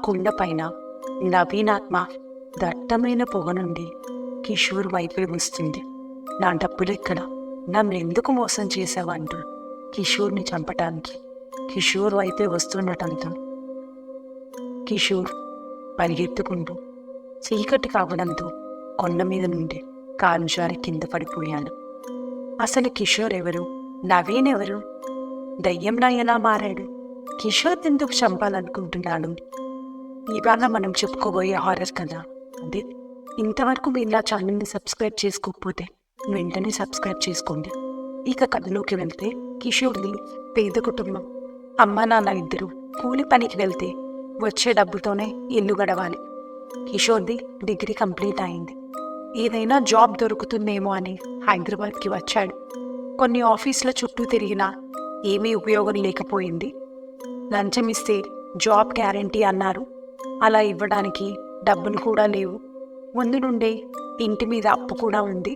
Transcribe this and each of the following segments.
కొండపైన నవీనాత్మ దట్టమైన పొగ నుండి కిషోర్ వైపే వస్తుంది. నా డబ్బులెక్కడ, నన్ను ఎందుకు మోసం చేసావంటూ కిషోర్ని చంపటానికి కిషోర్ వైపే వస్తుండటంతో కిషోర్ పరిగెత్తుకుంటూ చీకటి కావడంతో కొండ మీద నుండి కాలు జారి కింద పడిపోయాడు. అసలు కిషోర్ ఎవరు, నవీన్ ఎవరు, దయ్యంలా ఎలా మారాడు, కిషోర్ ఎందుకు చంపాలనుకుంటున్నాడు? ఇవాళ మనం చెప్పుకోబోయే హారర్ కథ అదే. ఇంతవరకు మీరు నా ఛానల్ని సబ్స్క్రైబ్ చేసుకోకపోతే వెంటనే సబ్స్క్రైబ్ చేసుకోండి. ఇక కథలోకి వెళ్తే, కిషోర్ది పేద కుటుంబం. అమ్మ నాన్న ఇద్దరు కూలి పనికి వెళ్తే వచ్చే డబ్బుతోనే ఇల్లు గడవాలి. కిషోర్ది డిగ్రీ కంప్లీట్ అయింది. ఏదైనా జాబ్ దొరుకుతుందేమో అని హైదరాబాద్కి వచ్చాడు. కొన్ని ఆఫీసుల చుట్టూ తిరిగినా ఏమీ ఉపయోగం లేకపోయింది. లంచం ఇస్తే జాబ్ గ్యారంటీ అన్నారు. అలా ఇవ్వడానికి డబ్బులు కూడా లేవు. ముందు నుండే ఇంటి మీద అప్పు కూడా ఉంది.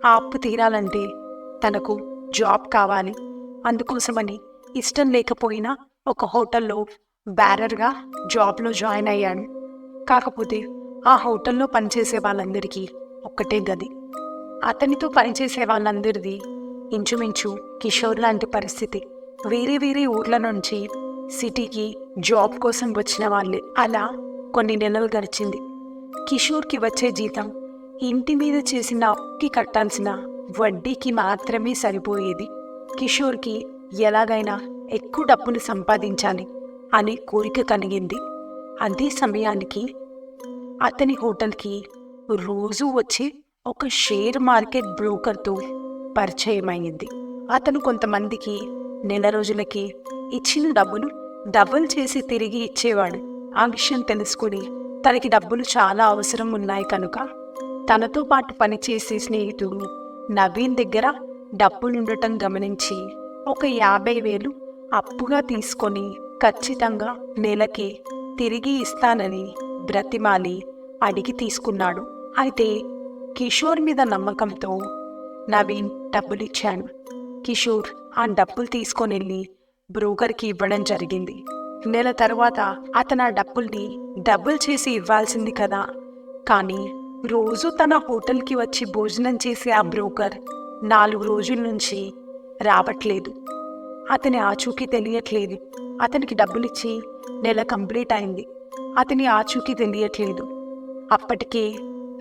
ఆ అప్పు తీరాలంటే తనకు జాబ్ కావాలి. అందుకోసమని ఇష్టం లేకపోయినా ఒక హోటల్లో బ్యారర్గా జాబ్లో జాయిన్ అయ్యాడు. కాకపోతే ఆ హోటల్లో పనిచేసే వాళ్ళందరికీ ఒక్కటే గది. అతనితో పనిచేసే వాళ్ళందరిది ఇంచుమించు కిషోర్ లాంటి పరిస్థితి. వేరే వేరే ఊర్ల నుంచి సిటీకి జాబ్ కోసం వచ్చిన వాళ్ళే. అలా కొన్ని నెలలు గడిచింది. కిషోర్కి వచ్చే జీతం ఇంటి మీద చేసిన అప్పుకి కట్టాల్సిన వడ్డీకి మాత్రమే సరిపోయేది. కిషోర్కి ఎలాగైనా ఎక్కువ డబ్బులు సంపాదించాలి అనే కోరిక కలిగింది. అదే సమయానికి అతని హోటల్కి రోజు వచ్చి ఒక షేర్ మార్కెట్ బ్రోకర్తో పరిచయం అయింది. అతను కొంతమందికి నెల రోజులకి ఇచ్చిన డబ్బులు డబుల్ చేసి తిరిగి ఇచ్చేవాడు. ఆ విషయం తెలుసుకుని తనకి డబ్బులు చాలా అవసరం ఉన్నాయి కనుక తనతో పాటు పనిచేసే స్నేహితుడు నవీన్ దగ్గర డబ్బులుండటం గమనించి ఒక 50,000 అప్పుగా తీసుకొని ఖచ్చితంగా నెలకి తిరిగి ఇస్తానని బ్రతిమాలి అడిగి తీసుకున్నాడు. అయితే కిషోర్ మీద నమ్మకంతో నవీన్ డబ్బులిచ్చాడు. కిషోర్ ఆ డబ్బులు తీసుకొని వెళ్ళి బ్రోకర్కి ఇవ్వడం జరిగింది. నెల తర్వాత అతను ఆ డబ్బుల్ని డబుల్ చేసి ఇవ్వాల్సింది కదా. కానీ రోజు తన హోటల్కి వచ్చి భోజనం చేసే ఆ బ్రోకర్ 4 రోజుల నుంచి రావట్లేదు. అతని ఆచూకీ తెలియట్లేదు. అతనికి డబ్బులిచ్చి నెల కంప్లీట్ అయింది. అతని ఆచూకీ తెలియట్లేదు. అప్పటికే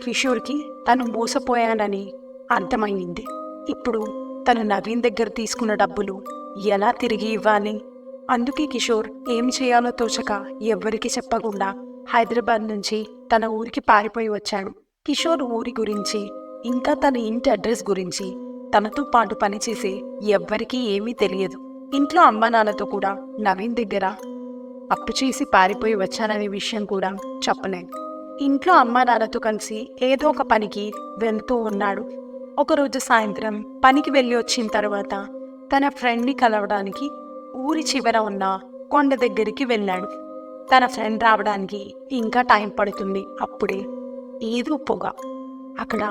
కిషోర్కి తను మోసపోయానని అర్థమైంది. ఇప్పుడు తను నవీన్ దగ్గర తీసుకున్న డబ్బులు ఎలా తిరిగి ఇవ్వాలి? అందుకే కిషోర్ ఏం చేయాలో తోచక ఎవ్వరికి చెప్పకుండా హైదరాబాద్ నుంచి తన ఊరికి పారిపోయి వచ్చాడు. కిషోర్ ఊరి గురించి ఇంకా తన ఇంటి అడ్రస్ గురించి తనతో పాటు పనిచేసే ఎవ్వరికీ ఏమీ తెలియదు. ఇంట్లో అమ్మా నాన్నతో కూడా నవీన్ దగ్గర అప్పు చేసి పారిపోయి వచ్చాననే విషయం కూడా చెప్పలేదు. ఇంట్లో అమ్మా నాన్నతో కలిసి ఏదో ఒక పనికి వెళ్తూ ఉన్నాడు. ఒకరోజు సాయంత్రం పనికి వెళ్ళి వచ్చిన తర్వాత తన ఫ్రెండ్ని కలవడానికి ఊరి చివర ఉన్న కొండ దగ్గరికి వెళ్ళాడు. తన ఫ్రెండ్ రావడానికి ఇంకా టైం పడుతుంది. అప్పుడే ఏదో పొగ అక్కడ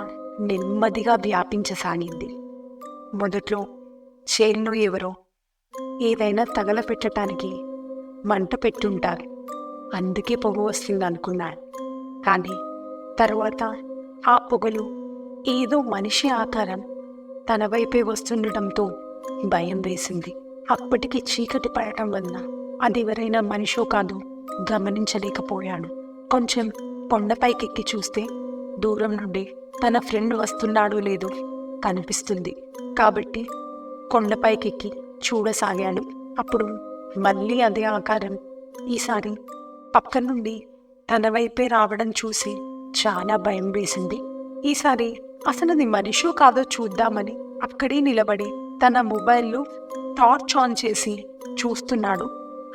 నెమ్మదిగా వ్యాపించసాగింది. మొదట్లో చేల్లో ఎవరో ఏదైనా తగలపెట్టడానికి మంట పెట్టుంటారు, అందుకే పొగ వస్తుంది అనుకున్నాడు. కానీ తర్వాత ఆ పొగలు ఏదో మనిషి ఆకారం తన వైపే వస్తుండటంతో భయం వేసింది. అప్పటికి చీకటి పడటం వల్ల అది ఎవరైనా మనిషో కాదు గమనించలేకపోయాడు. కొంచెం కొండపైకెక్కి చూస్తే దూరం నుండి తన ఫ్రెండ్ వస్తున్నాడో లేదో కనిపిస్తుంది. కాబట్టి కొండపైకెక్కి చూడసాగాడు. అప్పుడు మళ్ళీ అదే ఆకారం ఈసారి పక్క నుండి తన వైపే రావడం చూసి చాలా భయం వేసింది. ఈసారి అసలు అది మనిషో కాదో చూద్దామని అక్కడే నిలబడి తన మొబైల్లో టార్చ్ ఆన్ చేసి చూస్తున్నాడు.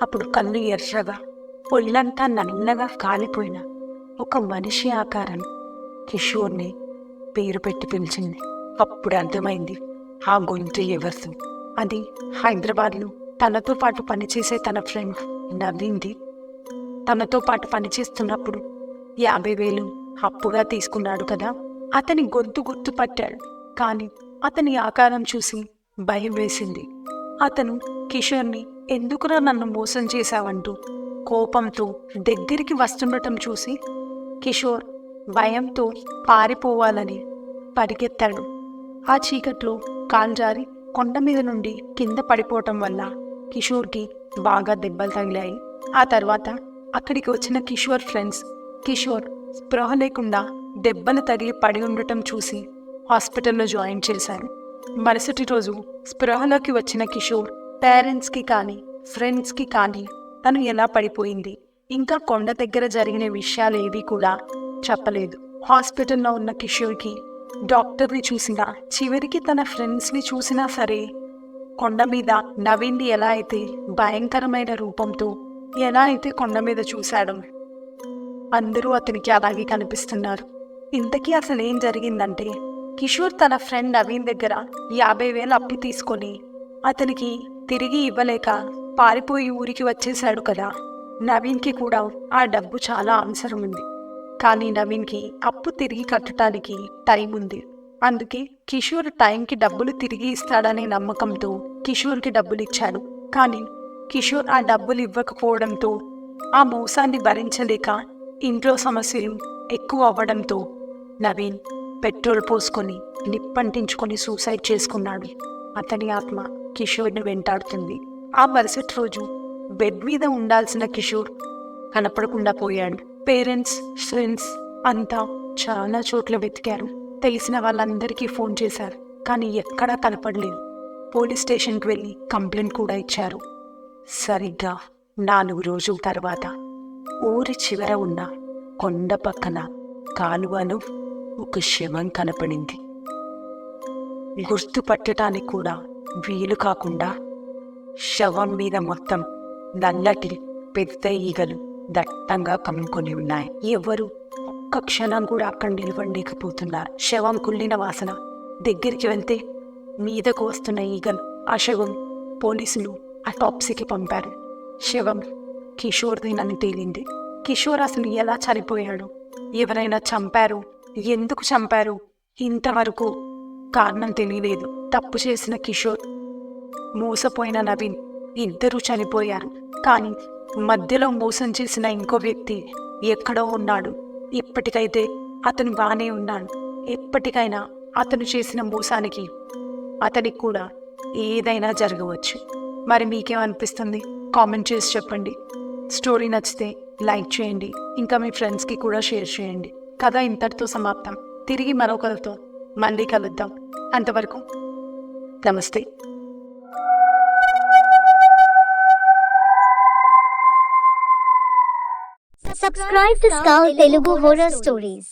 అప్పుడు కళ్ళు ఎర్రగా ఒళ్ళంతా నల్లగా కాలిపోయిన ఒక మనిషి ఆకారం కిషోర్ని పేరు పెట్టి పిలిచింది. అప్పుడు అర్థమైంది ఆ గొంతు ఎవరిది. అది హైదరాబాద్లో తనతో పాటు పనిచేసే తన ఫ్రెండ్ నవీన్ది. తనతో పాటు పనిచేస్తున్నప్పుడు 50,000 అప్పుగా తీసుకున్నాడు కదా. అతని గొంతు గుర్తుపట్టాడు. కానీ అతని ఆకారం చూసి భయం వేసింది. అతను కిషోర్ని ఎందుకురా నన్ను మోసం చేశావంటూ కోపంతో దగ్గరికి వస్తుండటం చూసి కిషోర్ భయంతో పారిపోవాలని పరిగెత్తాడు. ఆ చీకట్లో కాలు జారి కొండ మీద నుండి కింద పడిపోవటం వల్ల కిషోర్కి బాగా దెబ్బలు తగిలాయి. ఆ తర్వాత అక్కడికి వచ్చిన కిషోర్ ఫ్రెండ్స్ కిషోర్ స్పృహ లేకుండా దెబ్బలు తగిలి పడి ఉండటం చూసి హాస్పిటల్లో జాయిన్ చేశారు. మరుసటి రోజు స్పృహలోకి వచ్చిన కిషోర్ పేరెంట్స్కి కానీ ఫ్రెండ్స్కి కానీ తను ఎలా పడిపోయింది, ఇంకా కొండ దగ్గర జరిగిన విషయాలు ఏవి కూడా చెప్పలేదు. హాస్పిటల్లో ఉన్న కిషోర్కి డాక్టర్ని చూసినా, చివరికి తన ఫ్రెండ్స్ని చూసినా సరే కొండ మీద నవీన్ని ఎలా అయితే భయంకరమైన రూపంతో ఎలా అయితే కొండ మీద చూశాడో అందరూ అతనికి అలాగే కనిపిస్తున్నారు. ఇంతకీ అసలు ఏం జరిగిందంటే, కిషోర్ తన ఫ్రెండ్ నవీన్ దగ్గర 50,000 అప్పు తీసుకొని అతనికి తిరిగి ఇవ్వలేక పారిపోయి ఊరికి వచ్చేశాడు కదా. నవీన్కి కూడా ఆ డబ్బు చాలా అవసరం ఉంది. కానీ నవీన్కి అప్పు తిరిగి కట్టడానికి టైం ఉంది. అందుకే కిషోర్ టైంకి డబ్బులు తిరిగి ఇస్తాడనే నమ్మకంతో కిషోర్కి డబ్బులు ఇచ్చాడు. కానీ కిషోర్ ఆ డబ్బులు ఇవ్వకపోవడంతో ఆ మోసాన్ని భరించలేక ఇంట్లో సమస్యలు ఎక్కువ అవ్వడంతో నవీన్ పెట్రోల్ పోసుకొని నిప్పంటించుకొని సూసైడ్ చేసుకున్నాడు. అతని ఆత్మ కిషోర్ని వెంటాడుతుంది. ఆ మరుసటి రోజు బెడ్ మీద ఉండాల్సిన కిషోర్ కనపడకుండా పోయాడు. పేరెంట్స్ ఫ్రెండ్స్ అంతా చాలా చోట్ల వెతికారు. తెలిసిన వాళ్ళందరికీ ఫోన్ చేశారు, కానీ ఎక్కడా కనపడలేదు. పోలీస్ స్టేషన్కి వెళ్ళి కంప్లైంట్ కూడా ఇచ్చారు. సరిగ్గా 4 రోజుల తర్వాత ఊరి చివర ఉన్న కొండ పక్కన కాలువలో ఒక శవం కనపడింది. గుర్తుపట్టడానికి కూడా వీలు కాకుండా శవం మీద మొత్తం నల్లటి పెద్ద ఈగలు దట్టంగా కమ్ముకొని ఉన్నాయి. ఎవరు ఒక్క క్షణం కూడా అక్కడ నిలబడలేకపోతున్నారు. శవం కుళ్ళిన వాసన. దగ్గరికి వెళ్తే మీదకు వస్తున్న ఈగలు. ఆ శవం పోలీసులు అటాప్సీకి పంపారు. శవం కిషోర్దేనని తేలింది. కిషోర్ అసలు ఎలా చనిపోయాడు, ఎవరైనా చంపారు, ఎందుకు చంపారు, ఇంతవరకు కారణం తెలియలేదు. తప్పు చేసిన కిషోర్, మోసపోయిన నవీన్ ఇద్దరూ చనిపోయారు. కానీ మధ్యలో మోసం చేసిన ఇంకో వ్యక్తి ఎక్కడో ఉన్నాడు. ఇప్పటికైతే అతను బాగానే ఉన్నాడు. ఎప్పటికైనా అతను చేసిన మోసానికి అతనికి కూడా ఏదైనా జరగవచ్చు. మరి మీకేమనిపిస్తుంది? కామెంట్ చేసి చెప్పండి. స్టోరీ నచ్చితే లైక్ చేయండి, ఇంకా మీ ఫ్రెండ్స్కి కూడా షేర్ చేయండి. కథ ఇంతటితో సమాప్తం. తిరిగి మరో కథతో మళ్ళీ కలుద్దాం. అంతవరకు నమస్తే. Subscribe to Skull Telugu Horror Stories.